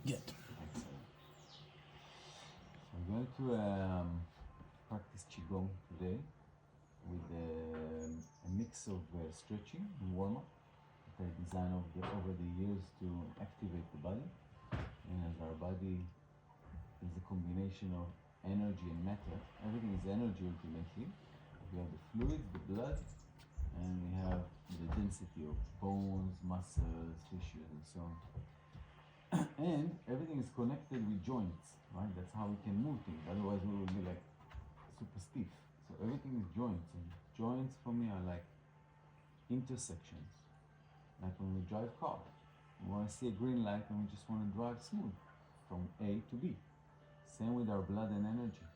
Good. Excellent. So I'm going to practice Qigong today with a mix of stretching and warm-up that I designed over the years to activate the body. And as our body is a combination of energy and matter, everything is energy ultimately. We have the fluids, the blood, and we have the density of bones, muscles, tissues, and so on. And everything is connected with joints, right? That's how we can move things. Otherwise, we will be like super stiff. So everything is joints, and joints for me are like intersections. Like when we drive car, we want to see a green light and we just want to drive smooth from A to B. Same with our blood and energy.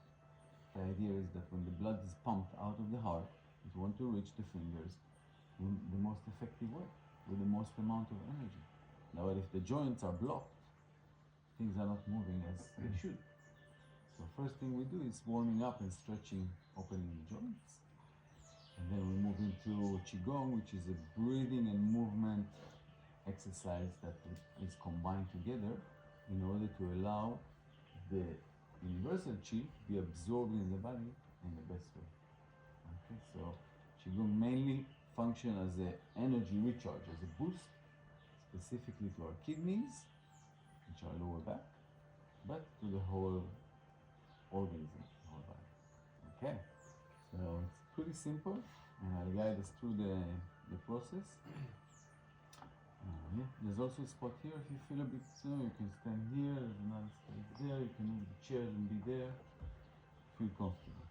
The idea is that when the blood is pumped out of the heart, we want to reach the fingers in the most effective way, with the most amount of energy. Now, if the joints are blocked, things are not moving as they should. So first thing we do is warming up and stretching, opening the joints. And then we move into Qigong, which is a breathing and movement exercise that is combined together in order to allow the universal Qi to be absorbed in the body in the best way. Okay, so Qigong mainly function as an energy recharge, as a boost, specifically to our kidneys, which are lower back, but to the whole organism, the whole body. Okay, so it's pretty simple, and I'll guide us through the process. Yeah, there's also a spot here. If you feel a bit slow, you can stand here. There's another space there. You can move the chairs and be there. Feel comfortable.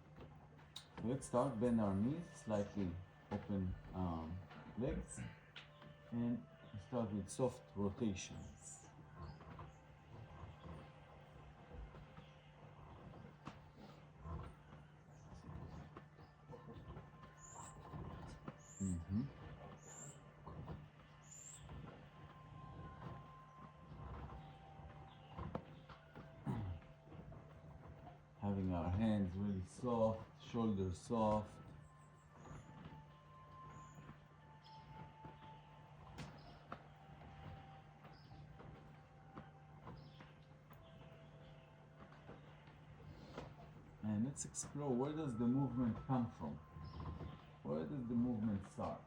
So let's start. Bend our knees, slightly open legs, and we start with soft rotations. Having our hands really soft, shoulders soft. And let's explore, where does the movement come from? Where does the movement start?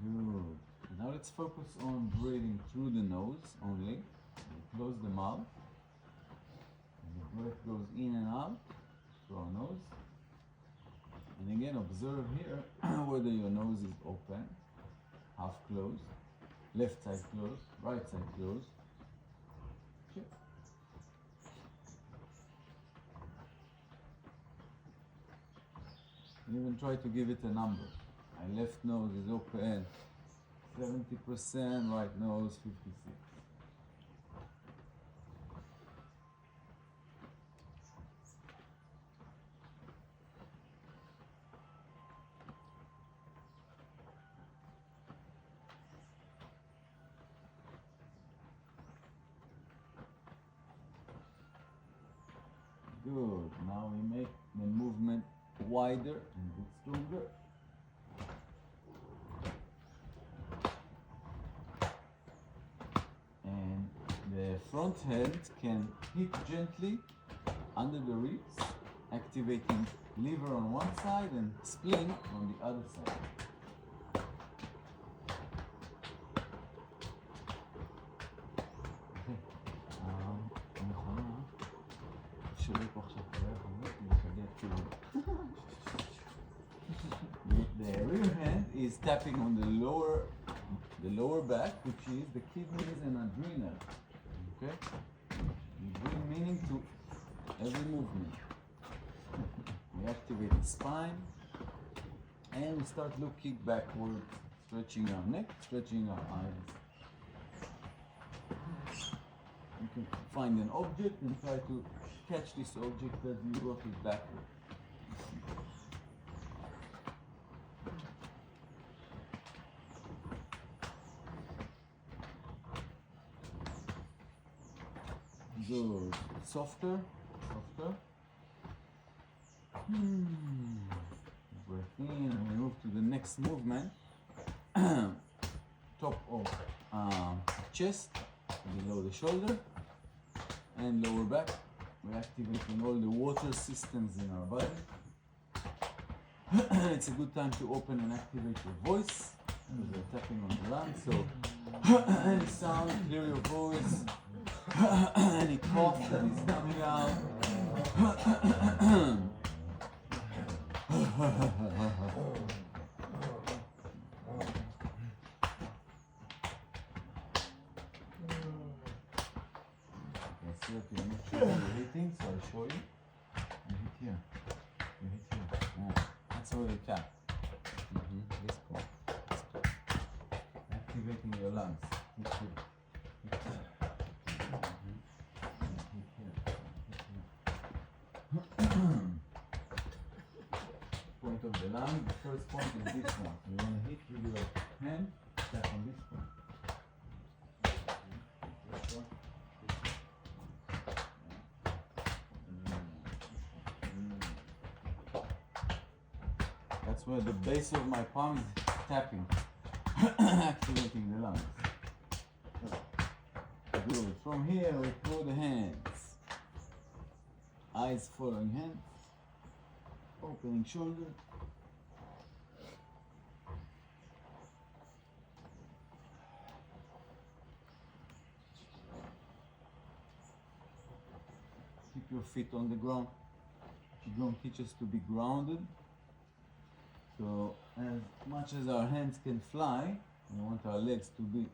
Good. Now let's focus on breathing through the nose only. We close the mouth. And the breath goes in and out through our nose. And again, observe here whether your nose is open, half closed, left side closed, right side closed. Okay. And even try to give it a number. My left nose is open 70%, right nose 56%. Good. Now we make the movement wider and a bit stronger. And the front hand can hit gently under the ribs, activating liver on one side and spleen on the other side. The rear hand is tapping on the lower back, which is the kidneys and adrenal. Okay? You bring meaning to every movement. We activate the spine and we start looking backward stretching our neck, stretching our eyes. You can find an object and try to catch this object as you rock it backward. Good. Softer, softer. Breath in, and we move to the next movement. Top of chest, below the shoulder, and lower back. We're activating all the water systems in our body. It's a good time to open and activate your voice. We're tapping on the lungs, so any sound, clear your voice. Any cough that is coming out. Okay, I'm not sure where you're hitting, so I'll show you. You hit here. You hit here. Yeah. That's how you tap. This point. Activating your lungs. Hit here. Hit here. Point of the lung, the first point is this one. You want to hit with your hand, tap on this point. This one. That's where the base of my palm is tapping, activating the lungs. Good. From here we throw the hands. Eyes following hands. Opening shoulder. Keep your feet on the ground. Qigong teaches to be grounded. So as much as our hands can fly, we want our legs to be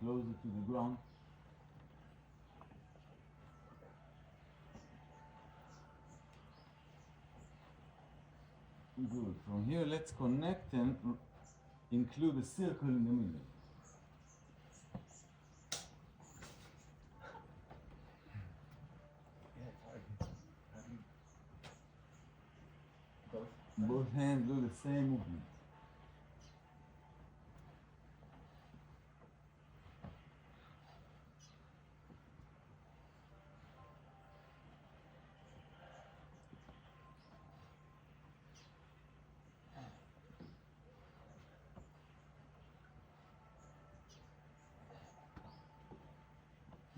closer to the ground. Good. From here, let's connect and include a circle in the middle. Both hands do the same movement.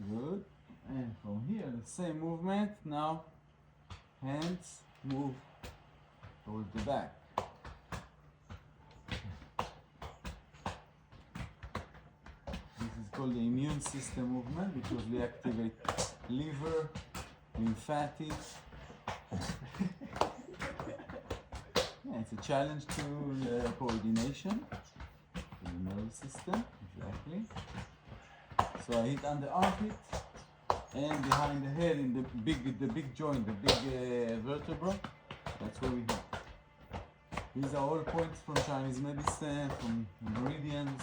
Good. And from here, the same movement. Now, hands move towards the back. This is called the immune system movement because we activate liver, lymphatic. Yeah, it's a challenge to coordination, to the nervous system, exactly. So I hit on the armpit and behind the head in the big joint, the big vertebra. That's where we hit. These are all points from Chinese medicine, from meridians.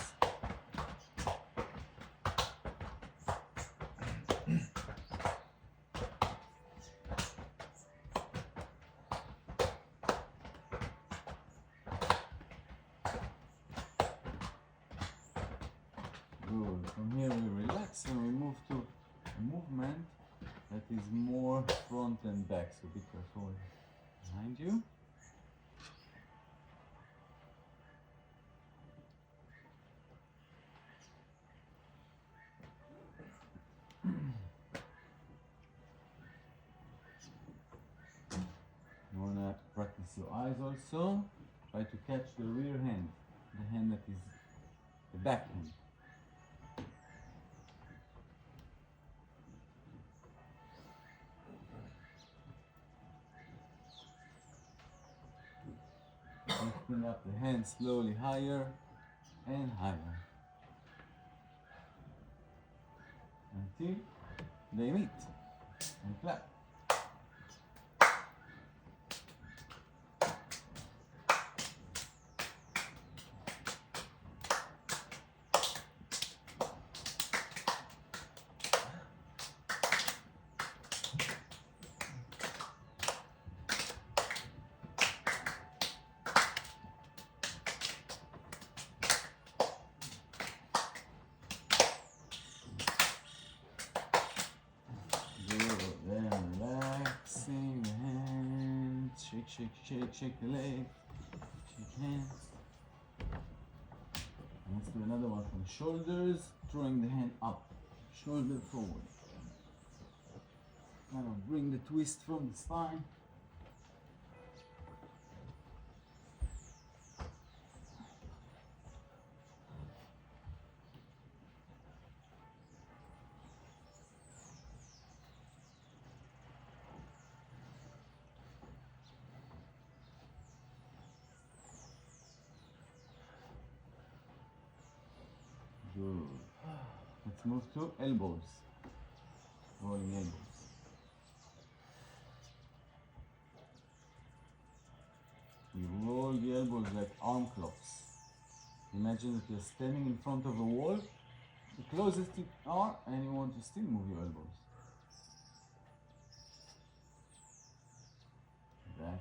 Good. From here we relax and we move to a movement that is more front and back. So be careful behind you. You want to practice your eyes also. Try to catch the rear hand, the hand that is the back hand. Lifting up the hands slowly higher and higher until they meet and clap. shake the leg, shake hands. And let's do another one from shoulders, throwing the hand up, shoulder forward. Kind of bring the twist from the spine. Good. Let's move to elbows. Rolling elbows. We roll the elbows like arm clocks. Imagine that you're standing in front of a wall, the closest you are, and you want to still move your elbows. Exactly.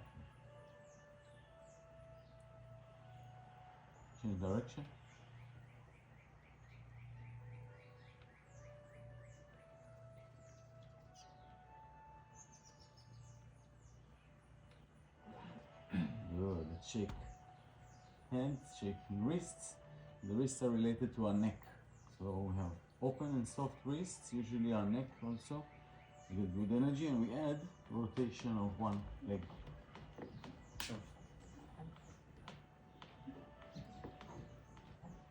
Change direction. Good. Let's shake hands, shaking wrists. The wrists are related to our neck. So we have open and soft wrists, usually our neck also. We get good energy, and we add rotation of one leg.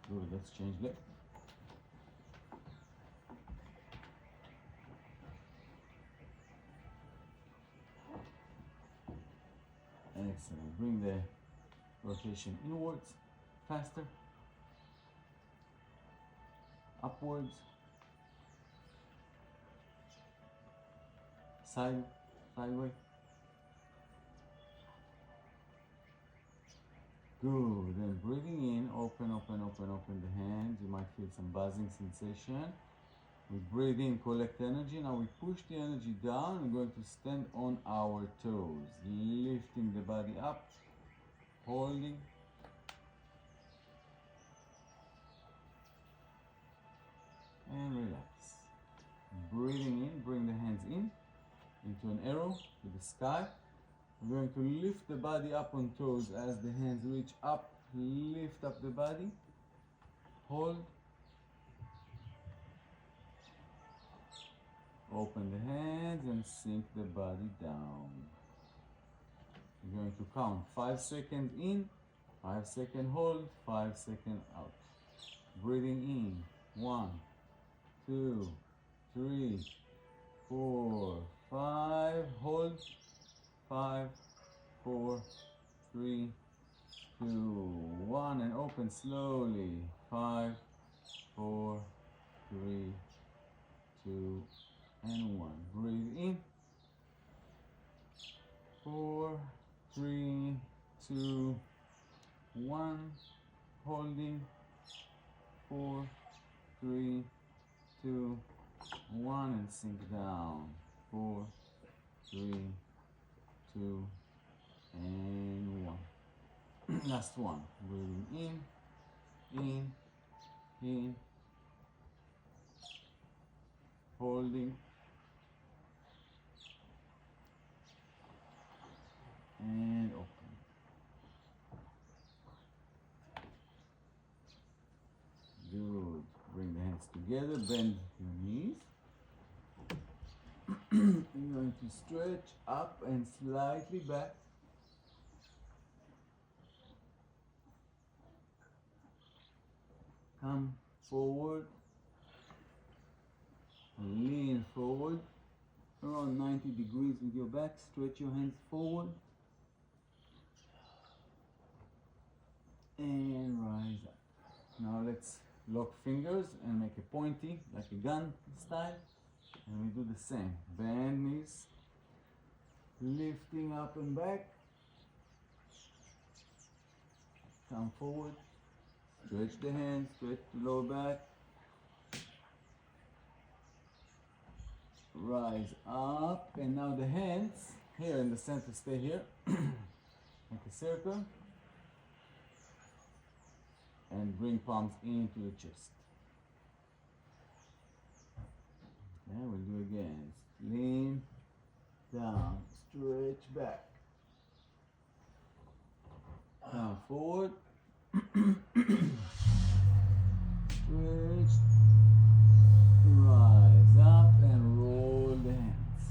Good. Let's change leg. Excellent. Bring the rotation inwards, faster, upwards, sideways. Good. And breathing in, open the hands. You might feel some buzzing sensation. We breathe in, collect energy. Now we push the energy down. We're going to stand on our toes, lifting the body up, holding. And relax. Breathing in, bring the hands in into an arrow to the sky. We're going to lift the body up on toes as the hands reach up. Lift up the body. Hold. Open the hands and sink the body down. We're going to count 5 seconds in, 5 second hold, 5 second out. Breathing in. 1, 2, 3, 4, 5. Hold. 5, 4, 3, 2, 1. And open slowly. 5, 4, 3, 2, and 1. Breathe in. 4, 3, 2, 1. Holding. 4, 3, 2, 1. And sink down. 4, 3, 2, and 1. Last one. Breathing in, holding, and open. Good. Bring the hands together, bend your knees. You're going to stretch up and slightly back. Come forward. Lean forward. Around 90 degrees with your back. Stretch your hands forward. And rise up. Now let's lock fingers and make a pointy, like a gun style. And we do the same. Bend knees. Lifting up and back. Come forward. Stretch the hands, stretch the lower back. Rise up. And now the hands here in the center, stay here. Make a circle. And bring palms into the chest. Okay, we'll do again. Lean down, stretch back. Come forward. Stretch. Rise up and roll the hands.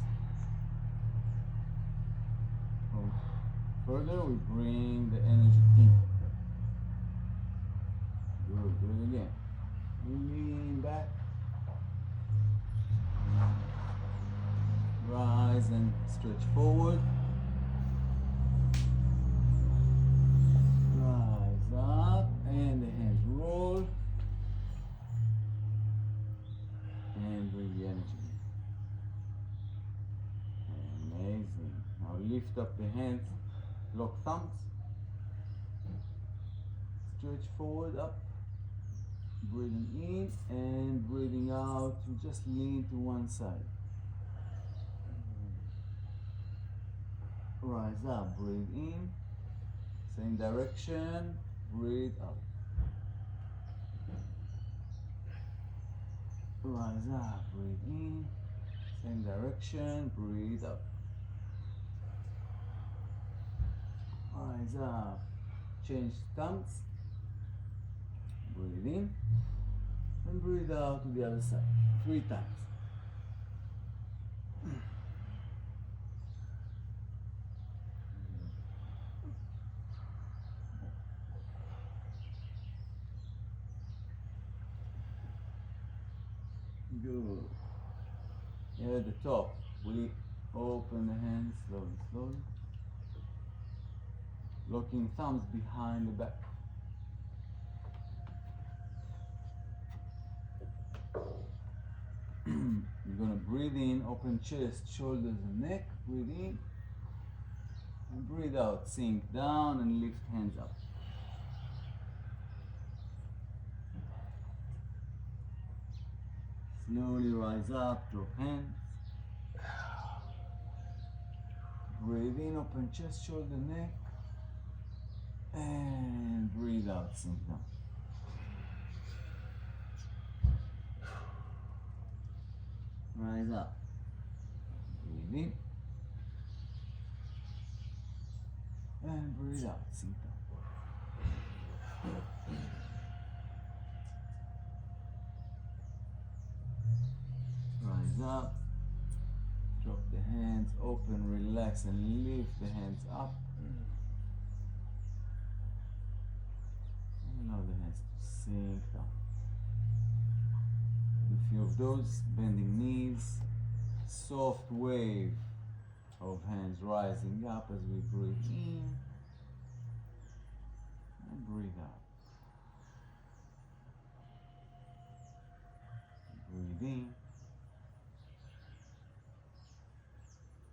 Further, we bring the energy in. Good, do it again. Lean back. Rise and stretch forward. Rise up and the hands roll. And bring the energy in. Amazing. Now lift up the hands, lock thumbs. Stretch forward up. Breathing in and breathing out. You just lean to one side. Rise up, breathe in. Same direction, breathe out. Rise up, breathe in. Same direction, breathe out. Rise up, change stance. Breathe in and breathe out to the other side 3 times. Good. Here at the top, we open the hands slowly, slowly. Locking thumbs behind the back. You're gonna breathe in, open chest, shoulders and neck. Breathe in. And breathe out, sink down and lift hands up. Slowly rise up, drop hands. Breathe in, open chest, shoulder, neck. And breathe out, sink down. Rise up. Breathe in. And breathe out, sink down. Rise up. Drop the hands, open, relax, and lift the hands up. Allow the hands to sink down. A few of those, bending knees, soft wave of hands rising up as we breathe in and breathe out. Breathe in,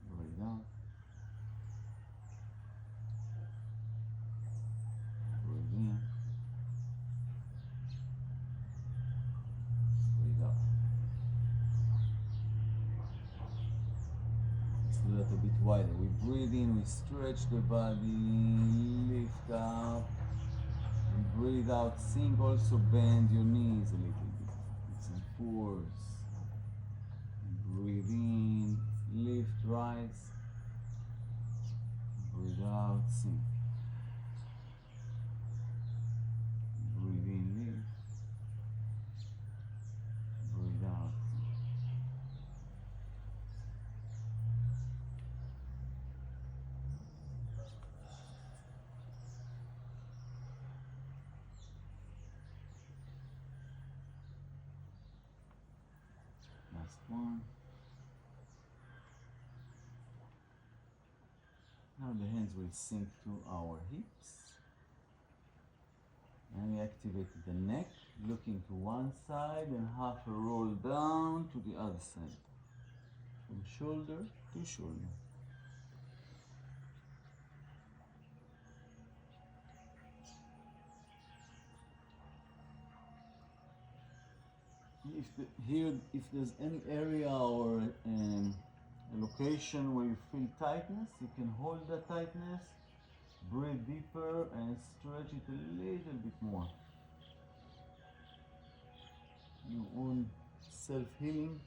breathe out. Breathe in, breathe out. Let's do that a bit wider. We breathe in, we stretch the body, lift up, and breathe out. Sink, also bend your knees a little bit. It's some force. Breathe in, lift, rise. Breathe out, sink. Breathe in, lift. Breathe out, sink. Last one. Now the hands will sink to our hips. And we activated the neck, looking to one side and half a roll down to the other side. From shoulder to shoulder. If there's any area or a location where you feel tightness, you can hold that tightness, breathe deeper and stretch it a little bit more. Your own self-healing.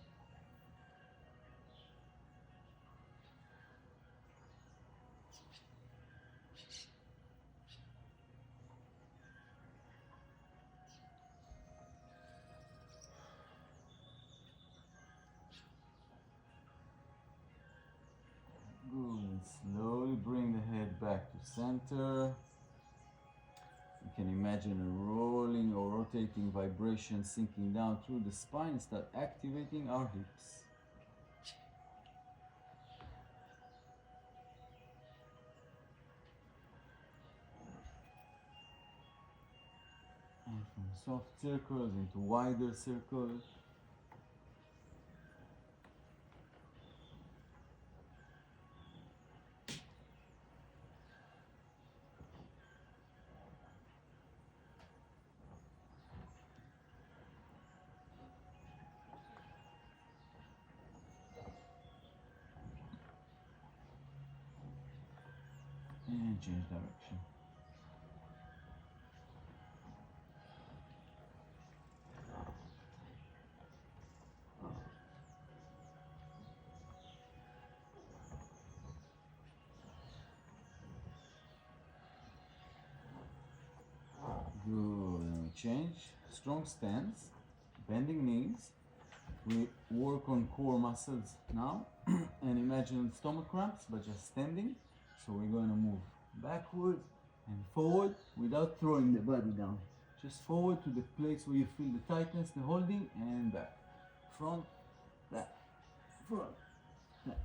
slowly bring the head back to center. You can imagine a rolling or rotating vibration sinking down through the spine and start activating our hips. And from soft circles into wider circles. And change direction. Good. And we change. Strong stance, bending knees. We work on core muscles now and imagine stomach cramps but just standing. So we're going to move backward and forward without throwing the body down. Just forward to the place where you feel the tightness, the holding, and back. Front, back, front, back.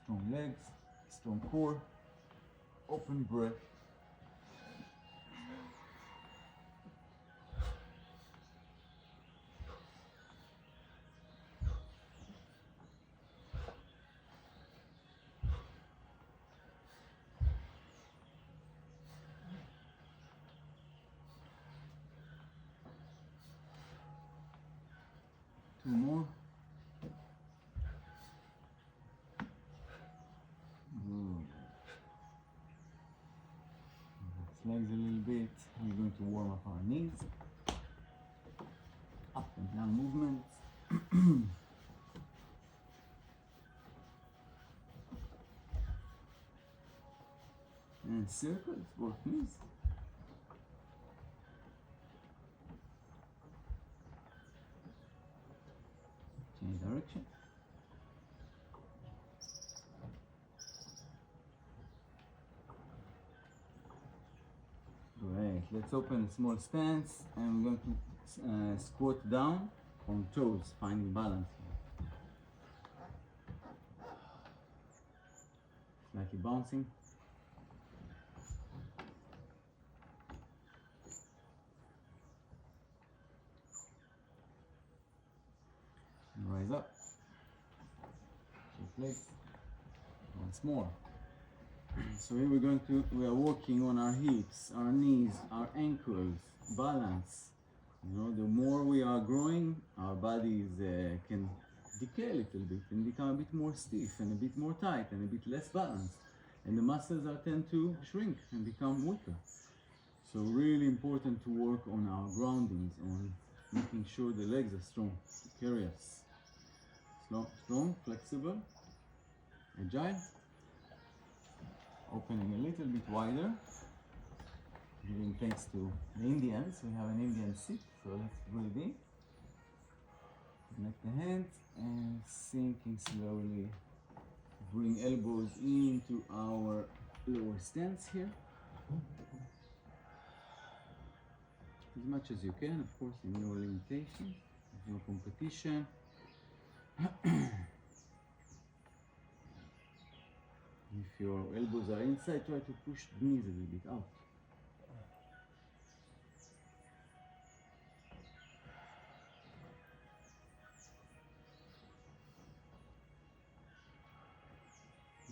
Strong legs, strong core, open breath. Two more. Good. Relax legs a little bit. We're going to warm up our knees. Up and down movements. And circles, both knees. Change direction. Great. Let's open a small stance and we're going to squat down on toes, finding balance. Slightly bouncing. And rise up. Shift legs. Once more. So here we are working on our hips, our knees, our ankles, balance. You know, the more we are growing, our bodies can decay a little bit and become a bit more stiff and a bit more tight and a bit less balanced. And the muscles are tend to shrink and become weaker. So really important to work on our groundings, on making sure the legs are strong to carry us. Strong, flexible, agile. Opening a little bit wider, giving thanks to the Indians. We have an Indian sit, so let's breathe in. Connect the hands and sinking slowly. Bring elbows into our lower stance here. As much as you can, of course, in your limitations. There's no competition. If your elbows are inside, try to push the knees a little bit out.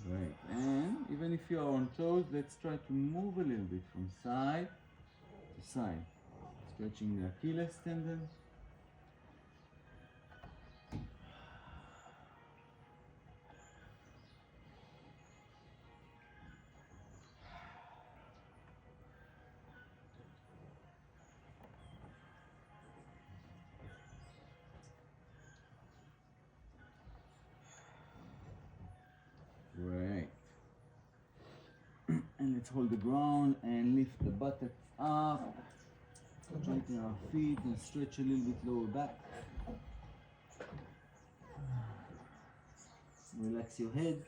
Great. And even if you are on toes, let's try to move a little bit from side to side. Stretching the Achilles tendon. Great. And let's hold the ground and lift the buttocks up. Straighten our feet and stretch a little bit lower back. Relax your head.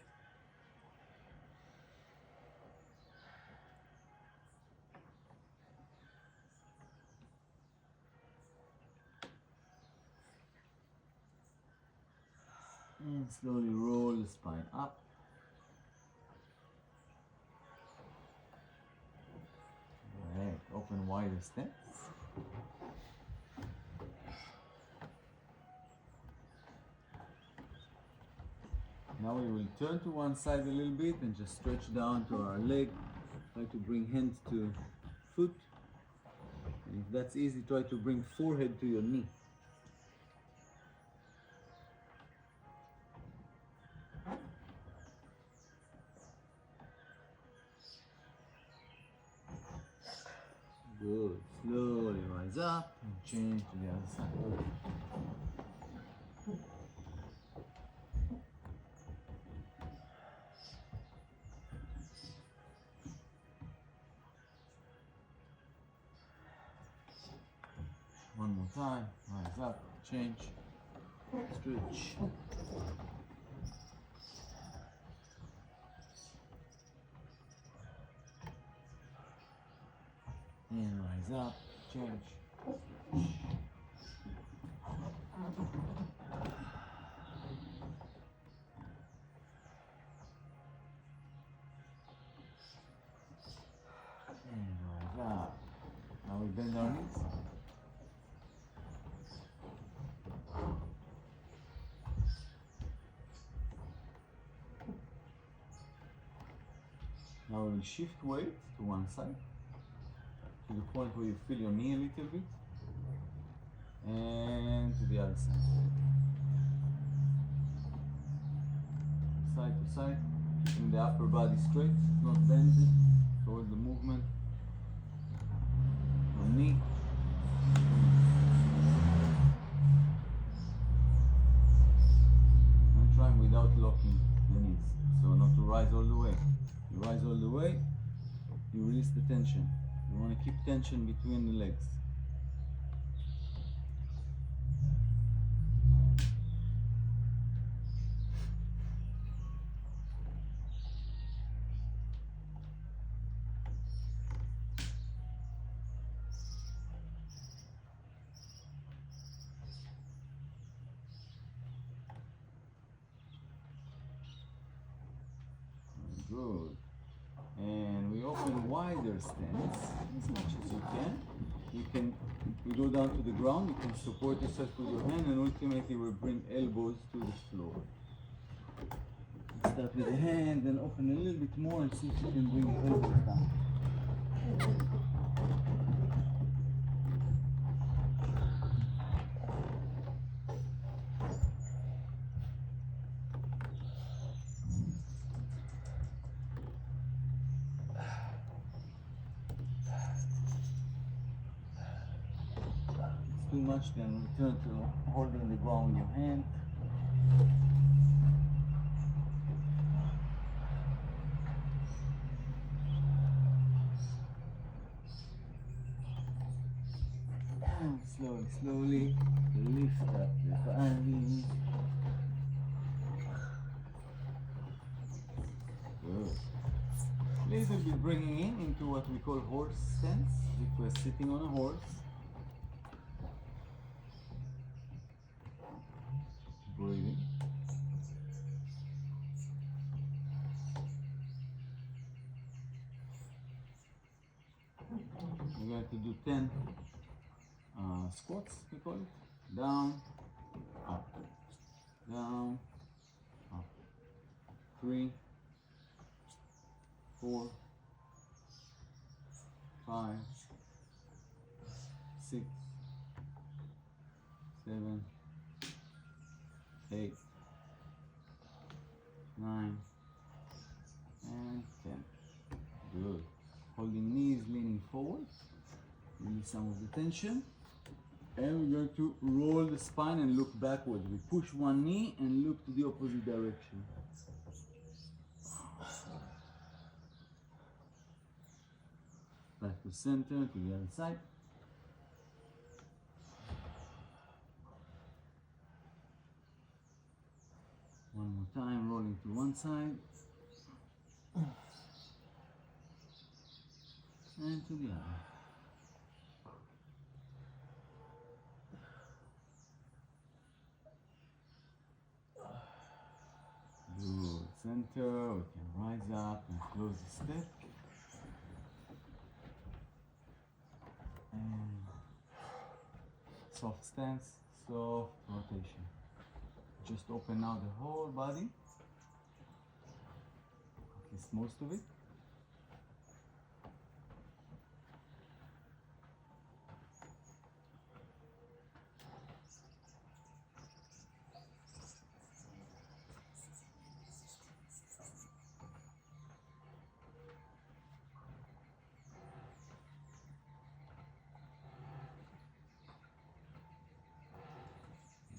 And slowly roll the spine up. Right. Open wider stance. Now we will turn to one side a little bit and just stretch down to our leg. Try to bring hands to foot. And if that's easy, try to bring forehead to your knee. Good. Slowly rise up and change to the other side. One more time. Rise up, change, stretch. And rise up, change. And rise up. Now we bend our knees. Now we'll shift weight to one side, to the point where you feel your knee a little bit, and to the other side. Side to side, keeping the upper body straight, not bending toward the movement. Your knee. And trying without locking the knees, so not to rise all the way. You rise all the way, you release the tension. You want to keep tension between the legs. Good. And we open wider stance as much as you can. You go down to the ground, you can support yourself with your hand, and ultimately we'll bring elbows to the floor. Start with the hand, then open a little bit more and see if you can bring your elbows down. Too much, then return to holding the ground with your hand. And slowly lift up the body. Good. Little bit bringing into what we call horse stance, if we're sitting on a horse. Breathing. We're going to do 10 squats, we call it. Down, up, down, up. 3, 4, 5, 6, 7, 8, 9, and 10. Good. Holding knees, leaning forward. Release some of the tension. And we're going to roll the spine and look backward. We push one knee and look to the opposite direction. Back to center, to the other side. One more more time, rolling to one side and to the other. Good. Center, we can rise up and close the step. And soft stance, soft rotation. Just open out the whole body, at least most of it.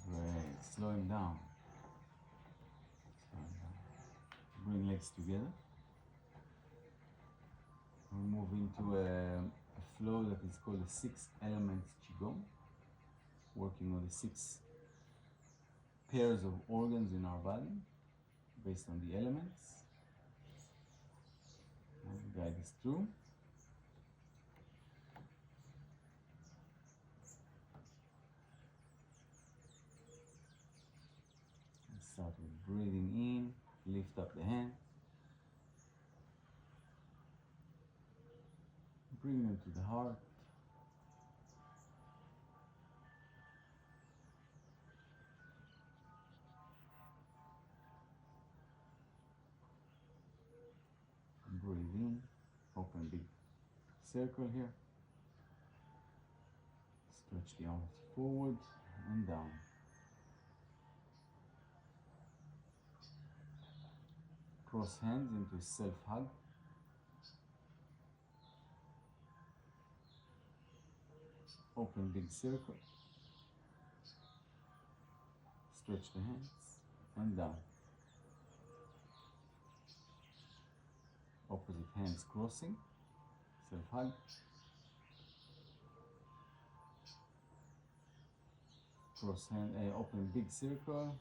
Great. Slow him down. Slow him down. Bring legs together. We move into a flow that is called the 6 elements Qigong, working on the 6 pairs of organs in our body based on the elements. I'll guide us through. Let's start with breathing in, lift up the hand. Bring them to the heart. Breathe in, open big circle here. Stretch the arms forward and down. Cross hands into a self-hug. Open big circle. Stretch the hands and down. Opposite hands crossing. Self-hug. Cross hand, open big circle.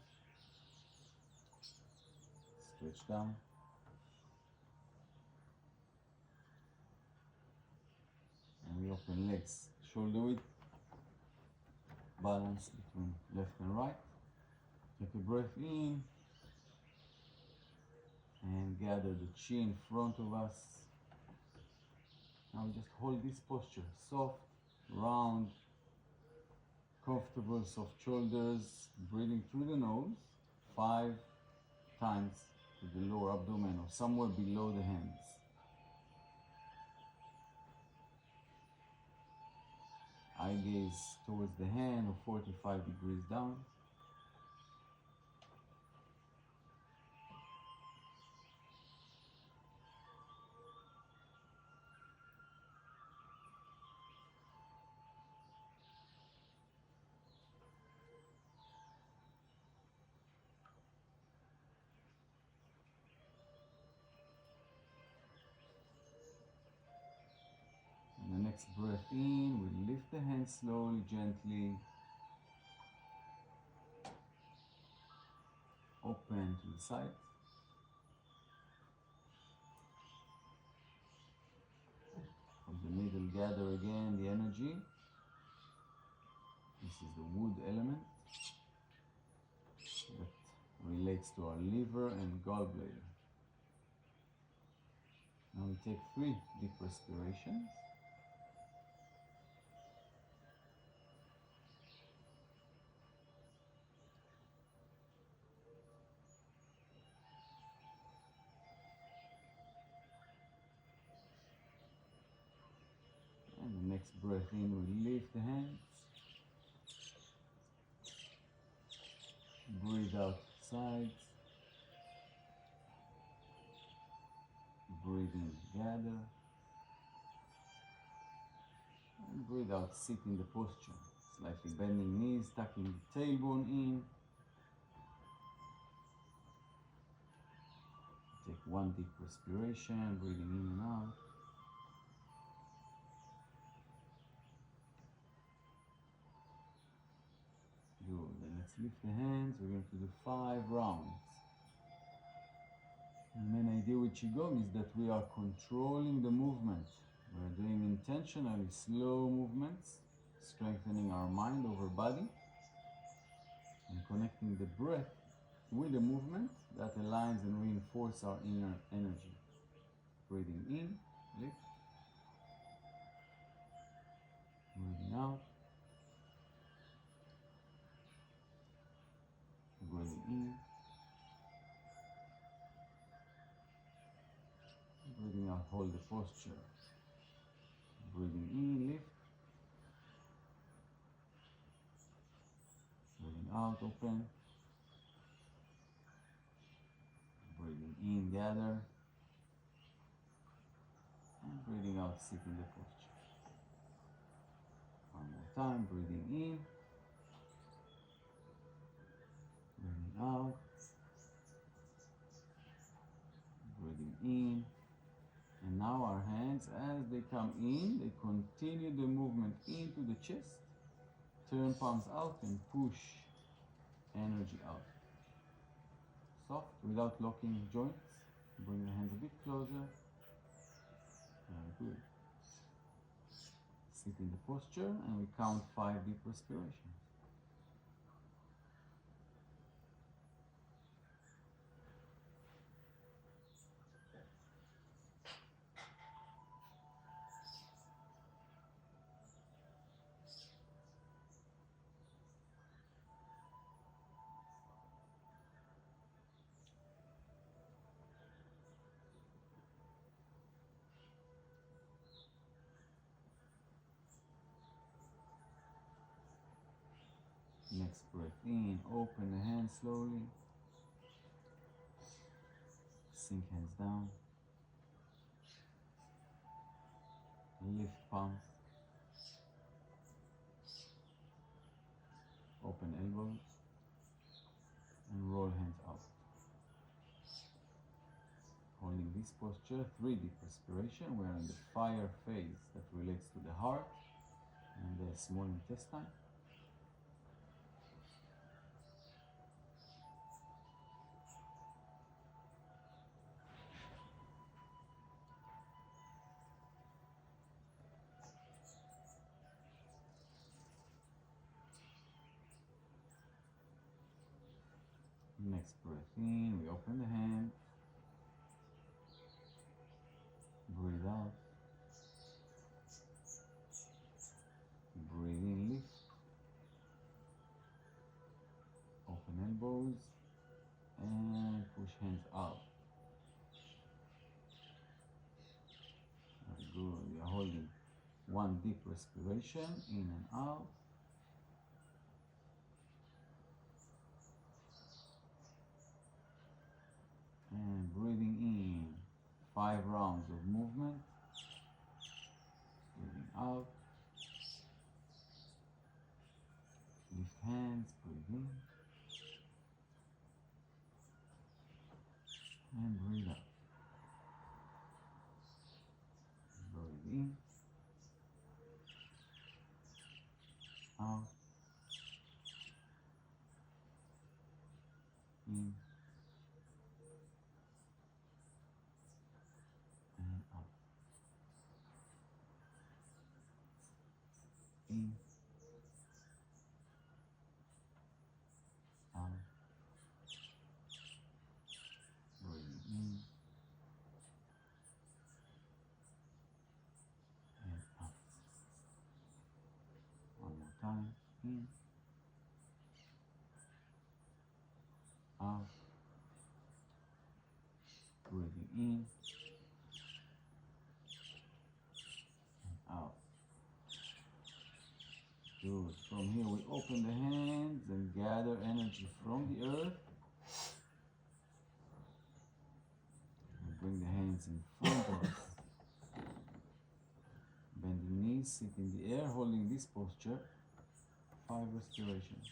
Stretch down. And we open legs, shoulder width. Balance between left and right. Take a breath in. And gather the chi in front of us. Now just hold this posture, soft, round, comfortable, soft shoulders, breathing through the nose 5 times to the lower abdomen or somewhere below the hands. Eye gaze towards the hand or 45 degrees down. And the next breath in, we lift the hands slowly, gently. Open to the side. From the middle, gather again the energy. This is the wood element that relates to our liver and gallbladder. Now we take 3 deep respirations. And the next breath in, we lift the hands. Breathe out sides. Breathe in, gather. And breathe out, sit in the posture. Slightly bending knees, tucking the tailbone in. Take 1 deep respiration, breathing in and out. Good. Then let's lift the hands. We're going to do 5 rounds. The main idea with Qigong is that we are controlling the movement. We are doing intentionally slow movements, strengthening our mind over body, and connecting the breath with the movement that aligns and reinforces our inner energy. Breathing in, lift. Breathing out. Breathing in. Breathing out, hold the posture. Breathing in, lift. Breathing out, open. Breathing in, gather. And breathing out, sit in the posture. One more time, breathing in. Breathing out. Breathing in. And now our hands, as they come in, they continue the movement into the chest. Turn palms out and push energy out. Soft, without locking joints. Bring the hands a bit closer. Very good. Sit in the posture and we count 5 deep respirations. Next breath in, open the hands slowly. Sink hands down. Lift palms. Open elbows. And roll hands out. Holding this posture, 3 deep respiration. We are in the fire phase that relates to the heart and the small intestine. Next breath in, we open the hand. Breathe out. Breathe in, lift. Open elbows and push hands out. Very good. We are holding 1 deep respiration in and out. And breathing in, 5 rounds of movement. Breathing out. Lift hands, breathe in. And breathe out. Breathe in. Out. In. And out. In. Out. Breathing in. And out. One more time. In. Out. Breathing in. And out. Good. From here we open the hands and gather energy from the earth. And bring the hands in front of us. Bend the knees, sit in the air, holding this posture. 5 respirations.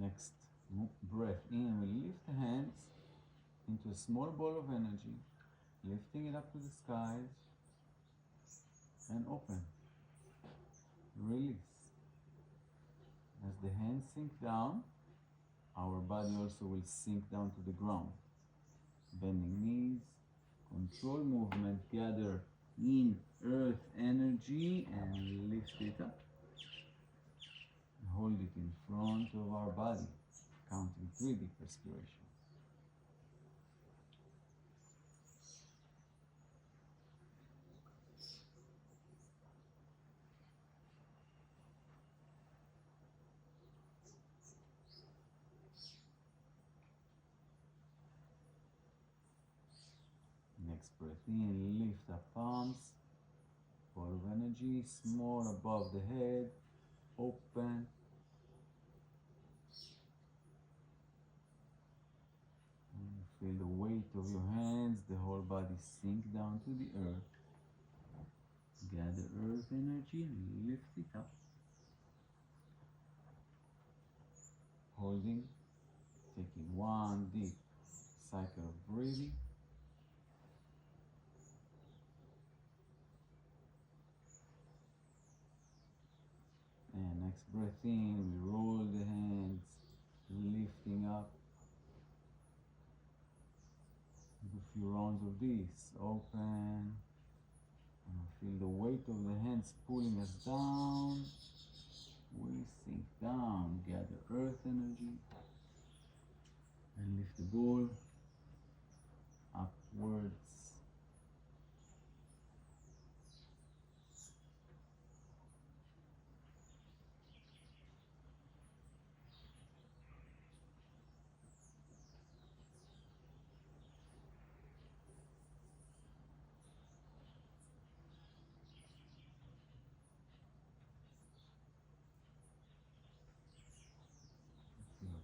Next breath in, we lift the hands into a small ball of energy, lifting it up to the skies, and open. Release. As the hands sink down, our body also will sink down to the ground. Bending knees, control movement, gather in earth energy and lift it up. Hold it in front of our body, counting 3 deep respirations. Next breath in, lift up palms, ball of energy, small above the head, open. And feel the weight of your hands, the whole body sink down to the earth. Gather earth energy and lift it up. Holding, taking 1 deep cycle of breathing. And next breath in, we roll the hands, lifting up. Do a few rounds of this. Open. And feel the weight of the hands pulling us down. We sink down, gather earth energy, and lift the ball upwards.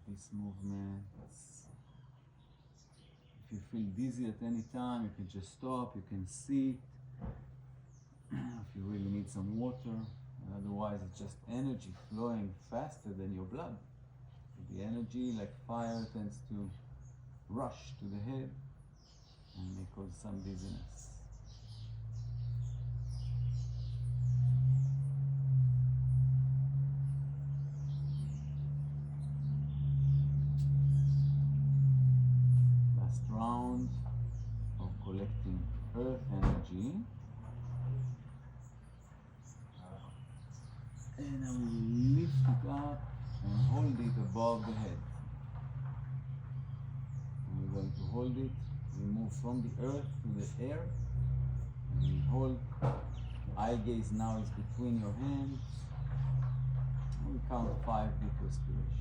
This movement. If you feel dizzy at any time, you can just stop, you can sit. If you really need some water, otherwise it's just energy flowing faster than your blood. The energy, like fire, tends to rush to the head and may cause some dizziness. Round of collecting earth energy, and I will lift it up and hold it above the head. And we're going to hold it. We move from the earth to the air, and we hold. Eye gaze now is between your hands, and we count 5 deep respirations.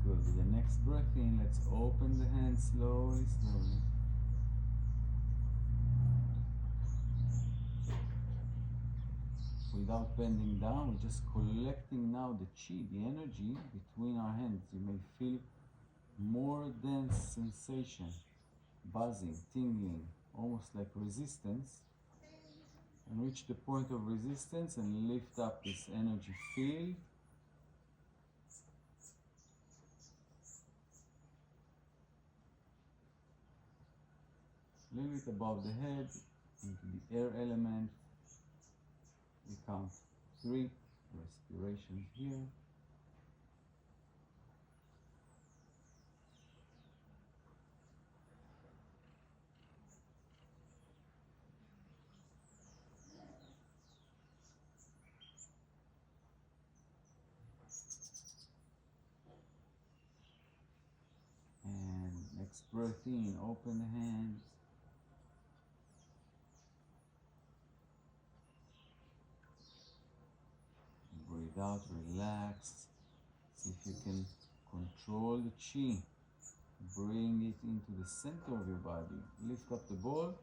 With the next breath in, let's open the hands slowly, slowly. Without bending down, we're just collecting now the chi, the energy between our hands. You may feel more dense sensation, buzzing, tingling, almost like resistance. And reach the point of resistance and lift up this energy field. A little bit above the head, into the air element. We count 3 respirations here. And next breath in, open the hands. Breathe out, relax. See if you can control the chi Bring it into the center of your body. Lift up the ball,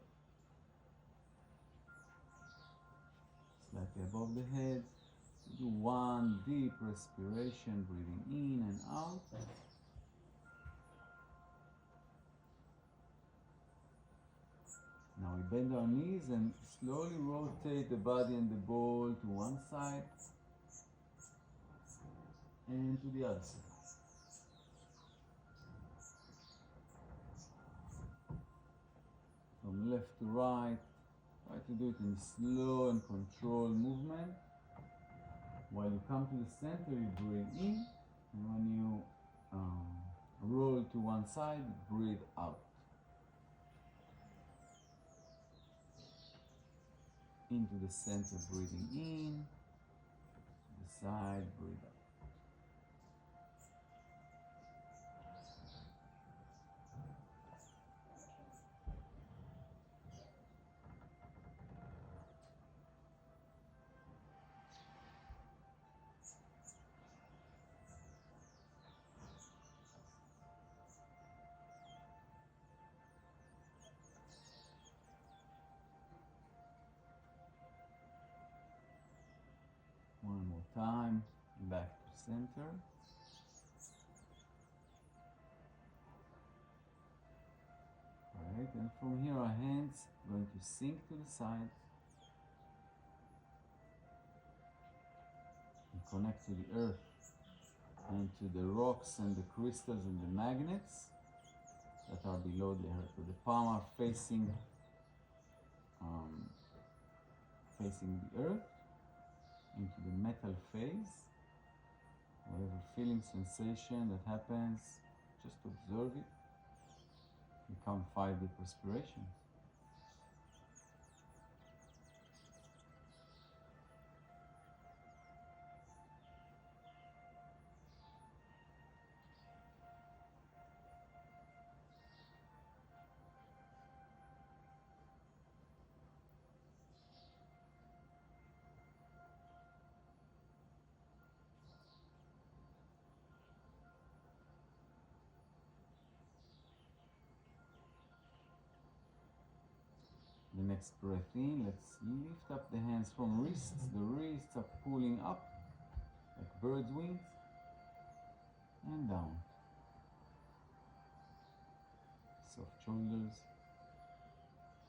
slightly above the head. Do one deep respiration, breathing in and out. Now we bend our knees and slowly rotate the body and the ball to one side and to the other side. From left to right, try to do it in slow and controlled movement. While you come to the center, you breathe in, and when you roll to one side, breathe out. Into the center, breathing in, to the side, breathe out. One more time, back to center. Alright, and from here our hands are going to sink to the sides and connect to the earth and to the rocks and the crystals and the magnets that are below the earth. So the palm are facing the earth into the metal phase. Whatever feeling, sensation that happens, just observe it. You count 5 deep respirations. The next breath in, let's lift up the hands from wrists. The wrists are pulling up like bird's wings and down. Soft shoulders,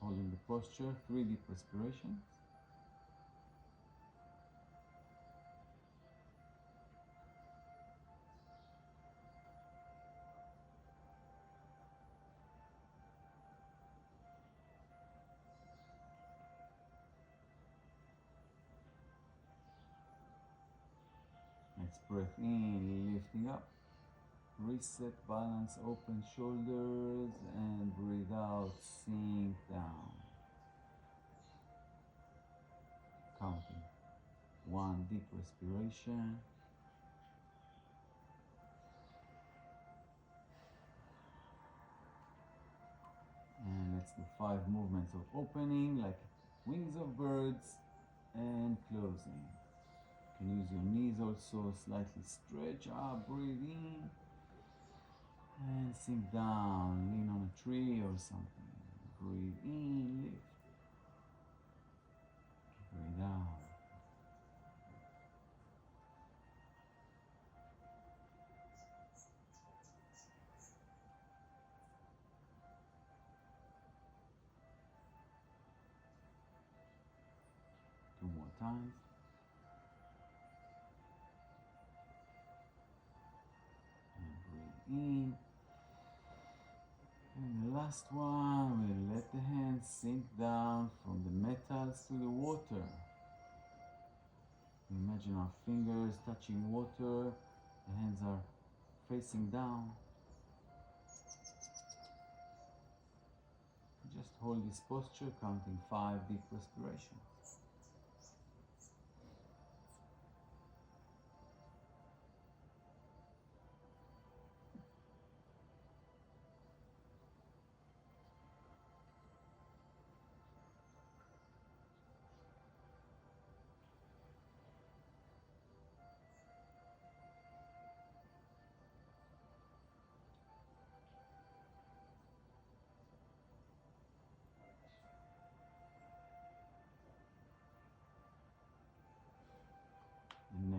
holding the posture, 3 deep respirations. Next breath in, lifting up. Reset, balance, open shoulders, and breathe out, sink down. Counting. 1 deep respiration. And let's do 5 movements of opening, like wings of birds, and closing. You can use your knees also, slightly stretch up, breathe in, and sink down, lean on a tree or something. Breathe in, lift. Breathe out. Two more times. And breathe in. And the last one, we'll let the hands sink down from the metals to the water. Imagine our fingers touching water, the hands are facing down. Just hold this posture, counting 5 deep respirations.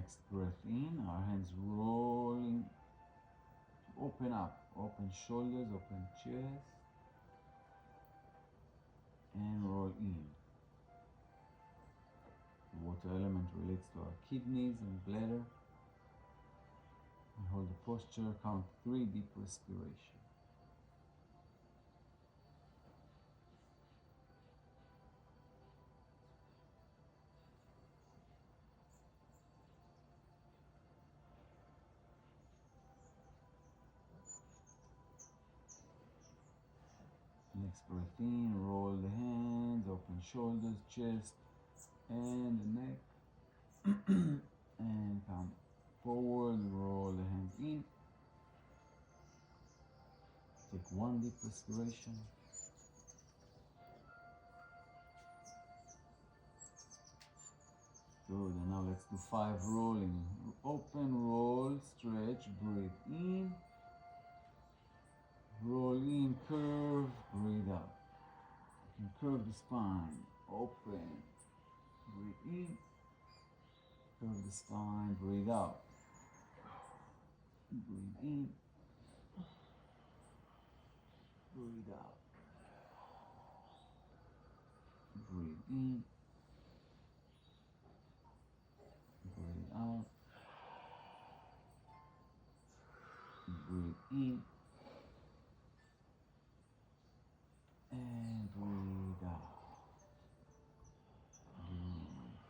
Next breath in, our hands rolling, open up, open shoulders, open chest, and roll in. The water element relates to our kidneys and bladder. And hold the posture, count 3 deep respiration. Next breath in, roll the hands, open shoulders, chest, and the neck. And come forward, roll the hands in. Take 1 deep respiration. Good, and now let's do 5 rolling. Open, roll, stretch, breathe in. Roll in, curve, breathe out. And curve the spine, open, breathe in. Curve the spine, breathe out. Breathe in. Breathe out. Breathe in. Breathe out. Breathe in. And breathe out.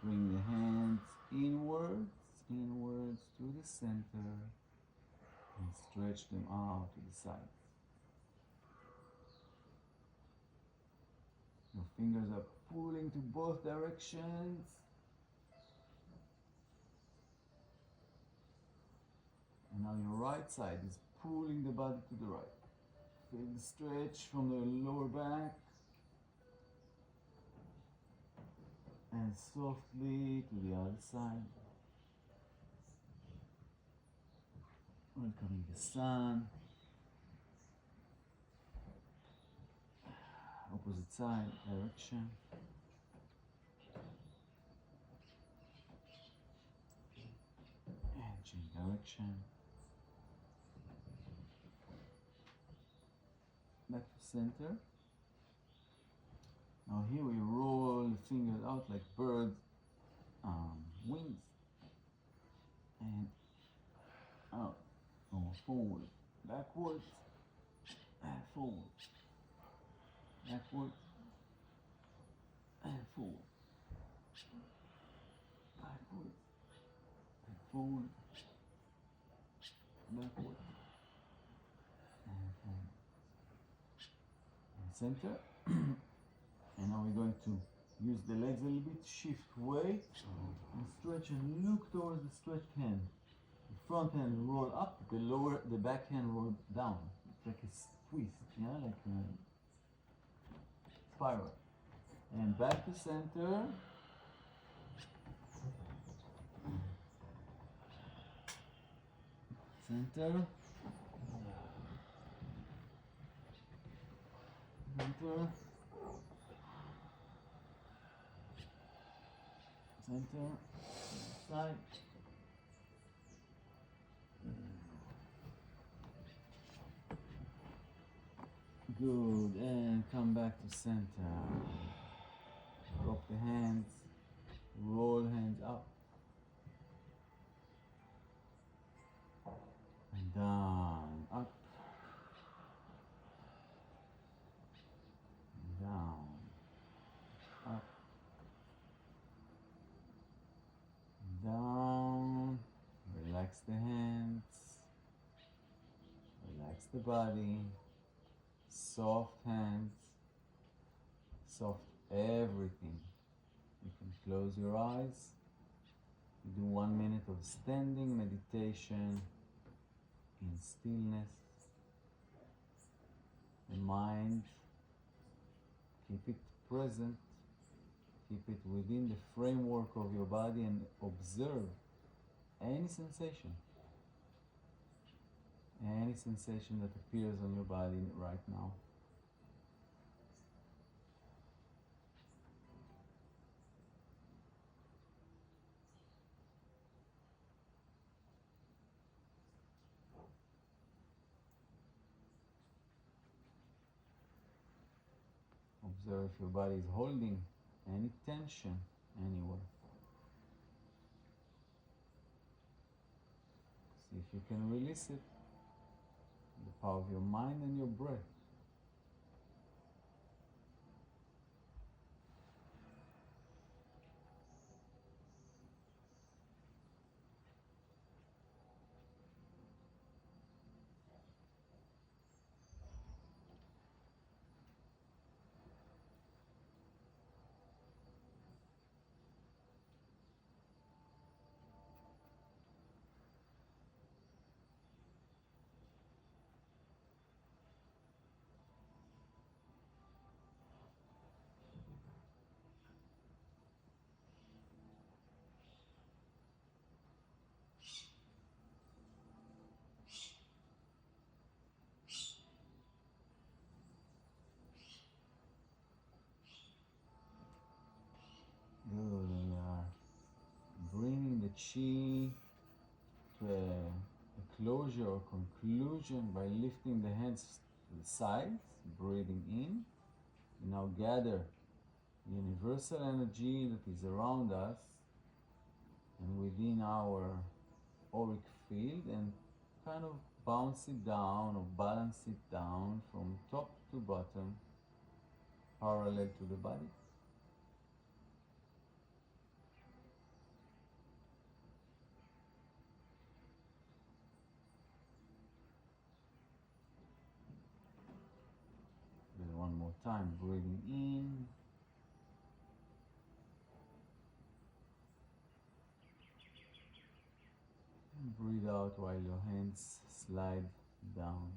Bring the hands inwards to the center and stretch them out to the sides. Your fingers are pulling to both directions. And now your right side is pulling the body to the right. Feel the stretch from the lower back. And softly to the other side. Welcoming the sun. Opposite side, direction. And change direction. Back to center. Now here we roll the fingers out like birds' wings. And out. Forward. Backwards. And forward. Backward. And forward. Backward. And forward. Backward. And forward. And center. And now we're going to use the legs a little bit, shift weight, and stretch and look towards the stretched hand. The front hand roll up, the back hand roll down. It's like a twist, yeah, like a spiral. And back to center. Center. Center. Center, side. Good, and come back to center. Drop the hands, roll hands up and down, up and down, up. Down, relax the hands, relax the body, soft hands, soft everything. You can close your eyes. You do 1 minute of standing meditation in stillness. The mind, keep it present. Keep it within the framework of your body and observe any sensation that appears on your body right now. Observe if your body is holding any tension anywhere. See if you can release it. The power of your mind and your breath. Good. And we are bringing the chi to a closure or conclusion by lifting the hands to the sides, breathing in. We now gather the universal energy that is around us and within our auric field and kind of bounce it down or balance it down from top to bottom, parallel to the body. Then one more time, breathing in. And breathe out while your hands slide down.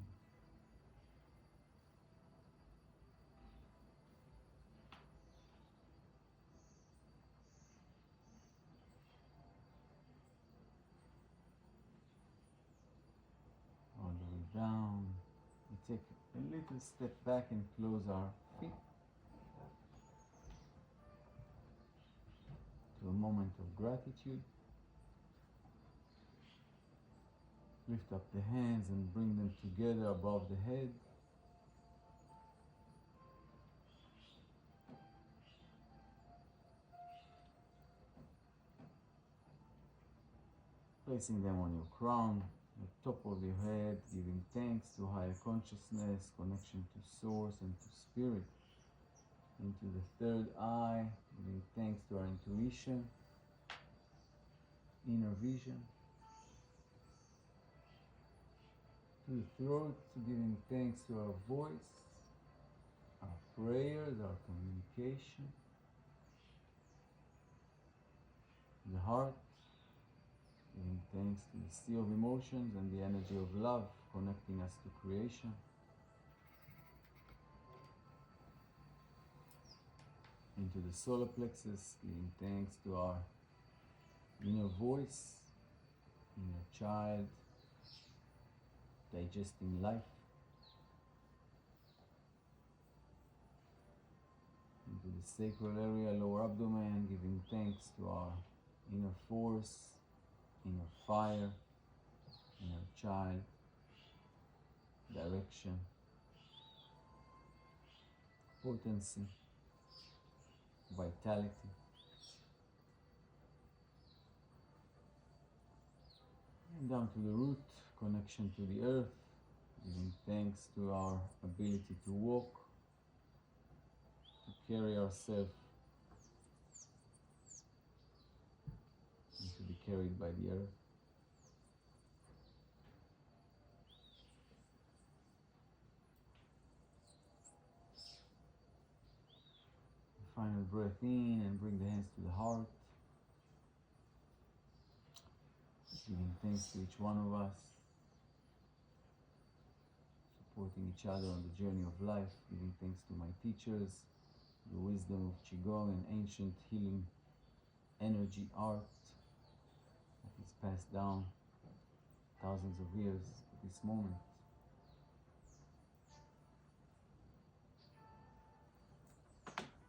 All the way down. We take a little step back and close our feet to a moment of gratitude. Lift up the hands and bring them together above the head. Placing them on your crown, the top of your head, giving thanks to higher consciousness, connection to source and to spirit. Into the third eye, giving thanks to our intuition, inner vision. To the throat, giving thanks to our voice, our prayers, our communication. The heart, giving thanks to the sea of emotions and the energy of love connecting us to creation. Into the solar plexus, giving thanks to our inner voice, inner child, digesting life. Into the sacral area, lower abdomen, giving thanks to our inner force, inner fire, inner child, direction, potency, vitality. And down to the root, connection to the earth, giving thanks to our ability to walk, to carry ourselves, and to be carried by the earth. Final breath in and bring the hands to the heart, giving thanks to each one of us, supporting each other on the journey of life, giving thanks to my teachers, the wisdom of Qigong and ancient healing energy art that is passed down thousands of years to this moment.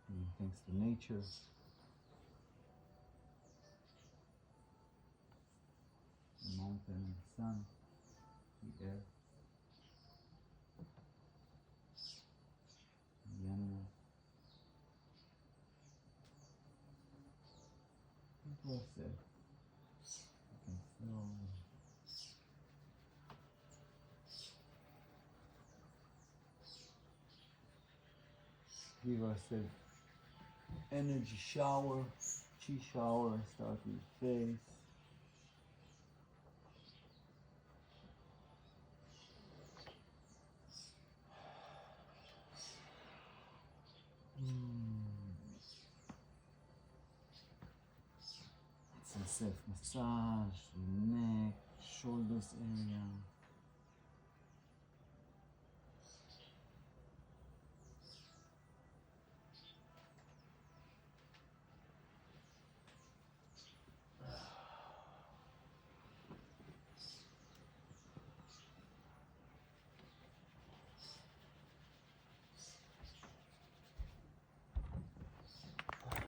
Giving thanks to nature, the mountain, the sun, the air, the animals. to ourselves. We can slowly give ourselves energy shower, chi shower. Start with the face. It's a self massage, neck, shoulders area.